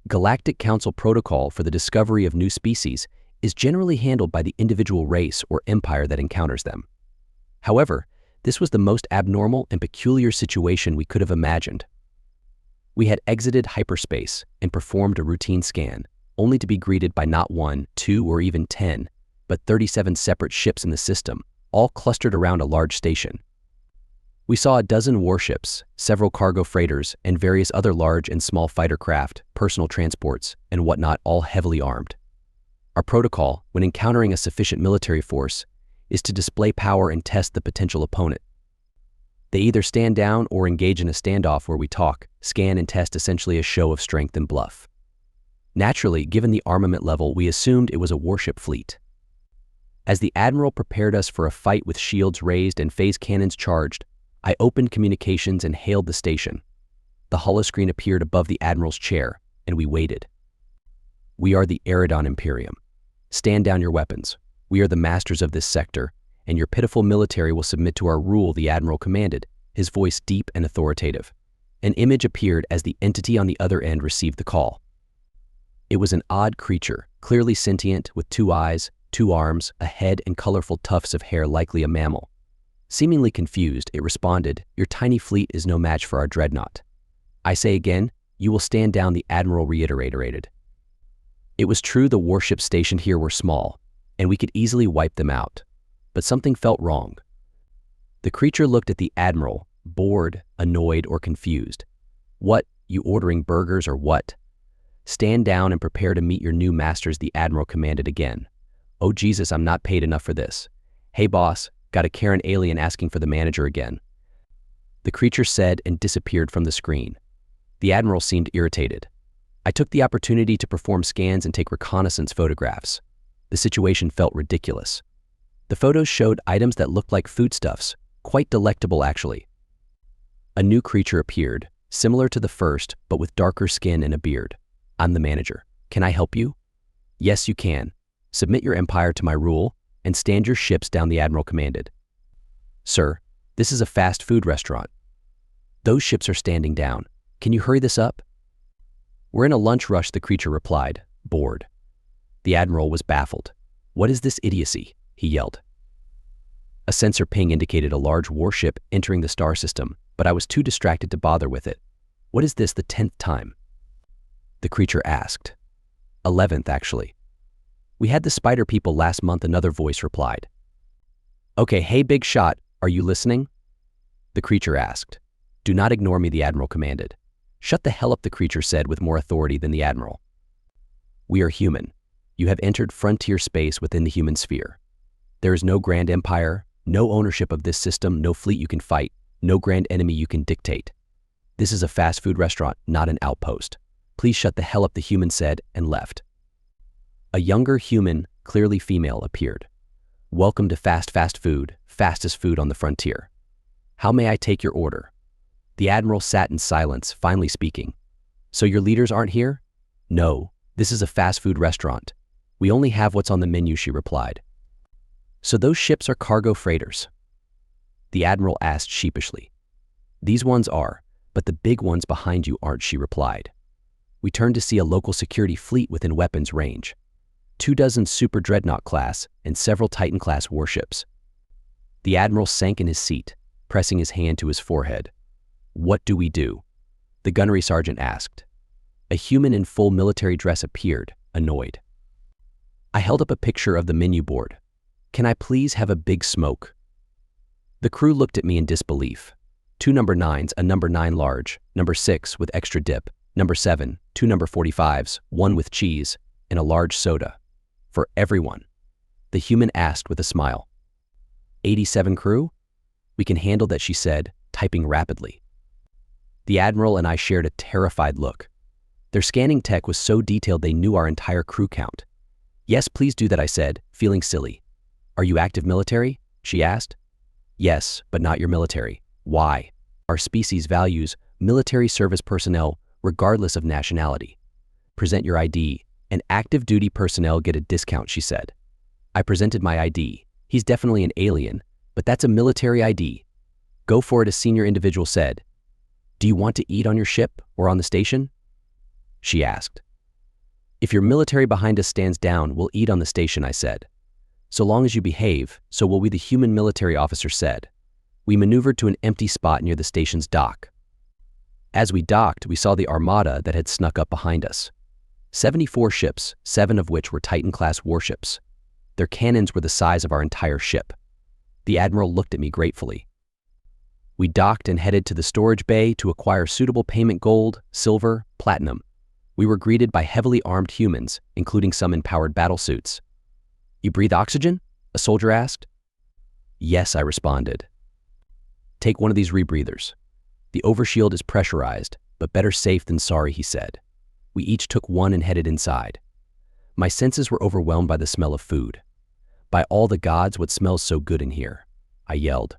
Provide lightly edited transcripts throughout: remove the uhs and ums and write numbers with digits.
Galactic Council protocol for the discovery of new species is generally handled by the individual race or empire that encounters them. However, this was the most abnormal and peculiar situation we could have imagined. We had exited hyperspace and performed a routine scan, only to be greeted by not 1, 2, or even 10, but 37 separate ships in the system, all clustered around a large station. We saw a dozen warships, several cargo freighters, and various other large and small fighter craft, personal transports, and whatnot, all heavily armed. Our protocol, when encountering a sufficient military force, is to display power and test the potential opponent. They either stand down or engage in a standoff where we talk, scan, and test, essentially a show of strength and bluff. Naturally, given the armament level, we assumed it was a warship fleet. As the Admiral prepared us for a fight with shields raised and phase cannons charged, I opened communications and hailed the station. The holoscreen appeared above the Admiral's chair, and we waited. "We are the Eridon Imperium. Stand down your weapons. We are the masters of this sector, and your pitiful military will submit to our rule," the Admiral commanded, his voice deep and authoritative. An image appeared as the entity on the other end received the call. It was an odd creature, clearly sentient, with 2 eyes, 2 arms, a head, and colorful tufts of hair, likely a mammal. Seemingly confused, it responded, "Your tiny fleet is no match for our dreadnought." "I say again, you will stand down," the Admiral reiterated. It was true the warships stationed here were small, and we could easily wipe them out. But something felt wrong. The creature looked at the Admiral, bored, annoyed, or confused. "What, you ordering burgers or what?" "Stand down and prepare to meet your new masters," the Admiral commanded again. "Oh Jesus, I'm not paid enough for this." "Hey boss, got a Karen alien asking for the manager again," the creature said and disappeared from the screen. The Admiral seemed irritated. I took the opportunity to perform scans and take reconnaissance photographs. The situation felt ridiculous. The photos showed items that looked like foodstuffs, quite delectable actually. A new creature appeared, similar to the first, but with darker skin and a beard. "I'm the manager. Can I help you?" "Yes, you can. Submit your empire to my rule and stand your ships down," the Admiral commanded. "Sir, this is a fast food restaurant." "Those ships are standing down. Can you hurry this up?" "We're in a lunch rush," the creature replied, bored. The Admiral was baffled. "What is this idiocy?" he yelled. A sensor ping indicated a large warship entering the star system, but I was too distracted to bother with it. "What is this, the 10th time?" the creature asked. 11th, actually. "We had the spider people last month," another voice replied. "Okay, hey big shot, are you listening?" the creature asked. "Do not ignore me," the Admiral commanded. "Shut the hell up," the creature said with more authority than the Admiral. "We are human. You have entered frontier space within the human sphere. There is no grand empire, no ownership of this system, no fleet you can fight, no grand enemy you can dictate. This is a fast food restaurant, not an outpost. Please shut the hell up," the human said and left. A younger human, clearly female, appeared. "Welcome to fast food, fastest food on the frontier. How may I take your order?" The Admiral sat in silence, finally speaking. "So your leaders aren't here?" "No, this is a fast food restaurant. We only have what's on the menu," she replied. "So those ships are cargo freighters?" the Admiral asked sheepishly. "These ones are, but the big ones behind you aren't," she replied. We turned to see a local security fleet within weapons range. 24 Super Dreadnought class and several Titan class warships. The Admiral sank in his seat, pressing his hand to his forehead. "What do we do?" the gunnery sergeant asked. A human in full military dress appeared, annoyed. I held up a picture of the menu board. "Can I please have a big smoke?" The crew looked at me in disbelief. 2 number 9s, a number 9 large, number 6 with extra dip, number 7, 2 number 45s, 1 with cheese, and a large soda. "For everyone," the human asked with a smile. 87 crew? "We can handle that," she said, typing rapidly. The Admiral and I shared a terrified look. Their scanning tech was so detailed they knew our entire crew count. "Yes, please do that," I said, feeling silly. "Are you active military?" she asked. "Yes, but not your military." "Why?" "Our species values military service personnel regardless of nationality. Present your ID, and active duty personnel get a discount," she said. I presented my ID. "He's definitely an alien, but that's a military ID." "Go for it," a senior individual said. "Do you want to eat on your ship or on the station?" she asked. If your military behind us stands down, we'll eat on the station, I said. So long as you behave, so will we, the human military officer said. We maneuvered to an empty spot near the station's dock. As we docked, we saw the armada that had snuck up behind us. 74 ships, 7 of which were Titan-class warships. Their cannons were the size of our entire ship. The admiral looked at me gratefully. We docked and headed to the storage bay to acquire suitable payment gold, silver, platinum. We were greeted by heavily armed humans, including some in powered battlesuits. You breathe oxygen? A soldier asked. Yes, I responded. Take one of these rebreathers. The overshield is pressurized, but better safe than sorry, he said. We each took one and headed inside. My senses were overwhelmed by the smell of food. By all the gods, what smells so good in here? I yelled.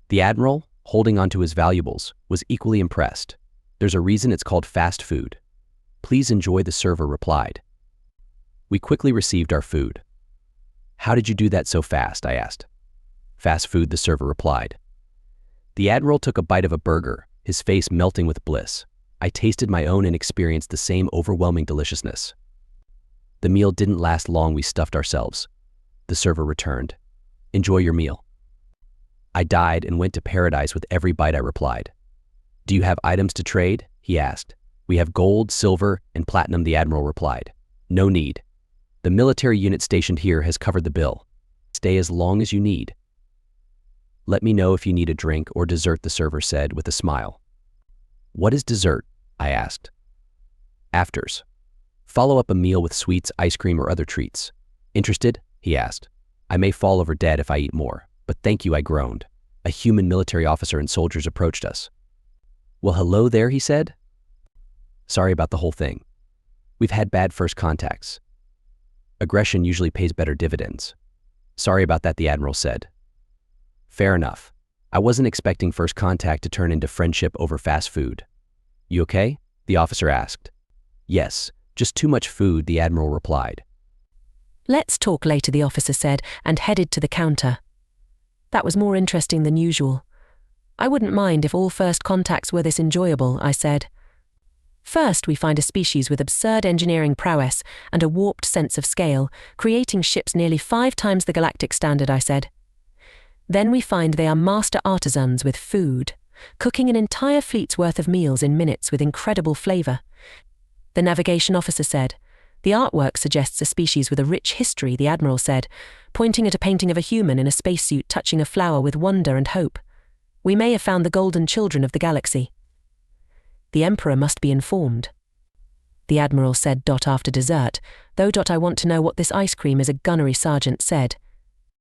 The admiral, holding onto his valuables, was equally impressed. There's a reason it's called fast food. Please enjoy, the server replied. We quickly received our food. How did you do that so fast? I asked. Fast food, the server replied. The admiral took a bite of a burger, his face melting with bliss. I tasted my own and experienced the same overwhelming deliciousness. The meal didn't last long. We stuffed ourselves. The server returned. Enjoy your meal. I died and went to paradise with every bite, I replied. Do you have items to trade? He asked. We have gold, silver, and platinum, the admiral replied. No need. The military unit stationed here has covered the bill. Stay as long as you need. Let me know if you need a drink or dessert, the server said with a smile. What is dessert? I asked. Afters. Follow up a meal with sweets, ice cream, or other treats. Interested? He asked. I may fall over dead if I eat more, but thank you, I groaned. A human military officer and soldiers approached us. Well, hello there, he said. Sorry about the whole thing. We've had bad first contacts. Aggression usually pays better dividends. Sorry about that, the admiral said. Fair enough. I wasn't expecting first contact to turn into friendship over fast food. You okay? The officer asked. Yes, just too much food, the admiral replied. Let's talk later, the officer said, and headed to the counter. That was more interesting than usual. I wouldn't mind if all first contacts were this enjoyable, I said. First, we find a species with absurd engineering prowess and a warped sense of scale, creating ships nearly 5 times the galactic standard, I said. Then we find they are master artisans with food, cooking an entire fleet's worth of meals in minutes with incredible flavor. The navigation officer said. The artwork suggests a species with a rich history, the admiral said, pointing at a painting of a human in a spacesuit touching a flower with wonder and hope. We may have found the golden children of the galaxy. The Emperor must be informed. The admiral said. After dessert, though. I want to know what this ice cream is, a gunnery sergeant said.